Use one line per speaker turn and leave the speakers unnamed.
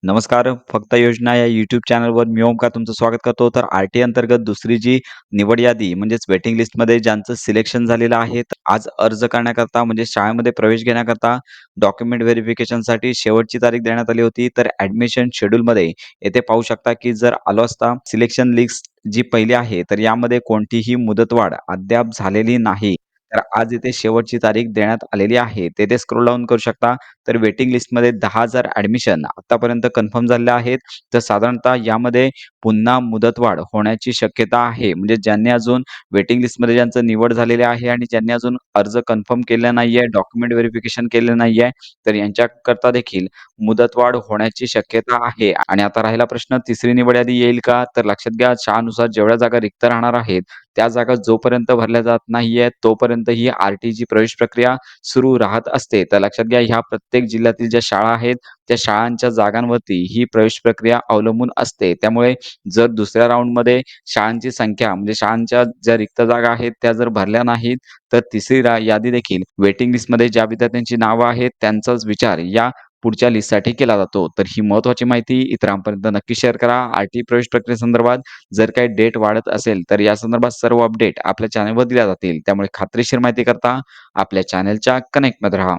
नमस्कार. फक्त योजना या YouTube चॅनलवर मी ओमकार तुमचं स्वागत करतो. तर आर-टी अंतर्गत दुसरी जी निवड यादी म्हणजेच वेटिंग लिस्टमध्ये ज्यांचं सिलेक्शन झालेलं आहे, तर आज अर्ज करण्याकरता म्हणजे शाळेमध्ये प्रवेश घेण्याकरता डॉक्युमेंट व्हेरिफिकेशनसाठी शेवटची तारीख देण्यात आली होती. तर ॲडमिशन शेड्यूलमध्ये येथे पाहू शकता, की जर आलो असता सिलेक्शन लिस्ट जी पहिली आहे, तर यामध्ये कोणतीही मुदतवाढ अद्याप झालेली नाही. तर आज इथे शेवटची तारीख देण्यात आलेली आहे. तेथे स्क्रोल डाउन करू शकता. तर वेटिंग लिस्टमध्ये 10,000 ॲडमिशन आत्तापर्यंत कन्फर्म झालेले आहेत. तर साधारणतः यामध्ये पुन्हा मुदतवाढ होण्याची शक्यता आहे. म्हणजे ज्यांनी अजून वेटिंग लिस्टमध्ये ज्यांचं निवड झालेली आहे आणि ज्यांनी अजून अर्ज कन्फर्म केला नाहीये, डॉक्युमेंट व्हेरिफिकेशन केलं नाहीये, तर यांच्याकरता देखील मुदतवाढ होण्याची शक्यता आहे. आणि आता राहिला प्रश्न तिसरी निवड यादी येईल का? तर लक्षात घ्या शाळानुसार जेवढ्या जागा रिक्त राहणार आहेत, त्या जागा जोपर्यंत भरल्या जात नाहीयेत, तोपर्यंत ही आर-टीची प्रवेश प्रक्रिया सुरू राहत असते. तर लक्षात घ्या ह्या प्रत्येक जिल्ह्यातील ज्या शाळा आहेत, त्या शाळांच्या जागांवरती ही प्रवेश प्रक्रिया अवलंबून असते. त्यामुळे जर दुसऱ्या राउंडमध्ये शाळांची संख्या म्हणजे शाळांच्या ज्या रिक्त जागा आहेत, त्या जर भरल्या नाहीत, तर तिसरी यादी देखील वेटिंग लिस्टमध्ये ज्या विद्यार्थ्यांची नावं आहेत, त्यांचाच विचार या पुढच्या लिस्टसाठी केला जातो. तर ही महत्त्वाची माहिती इतरांपर्यंत नक्की शेअर करा. आर-टी प्रवेश प्रक्रियेसंदर्भात जर काही डेट वाढत असेल, तर या संदर्भात सर्व अपडेट आपल्या चॅनलवर दिल्या जातील. त्यामुळे खात्रीशीर माहिती करता आपल्या चॅनलच्या कनेक्टमध्ये राहा.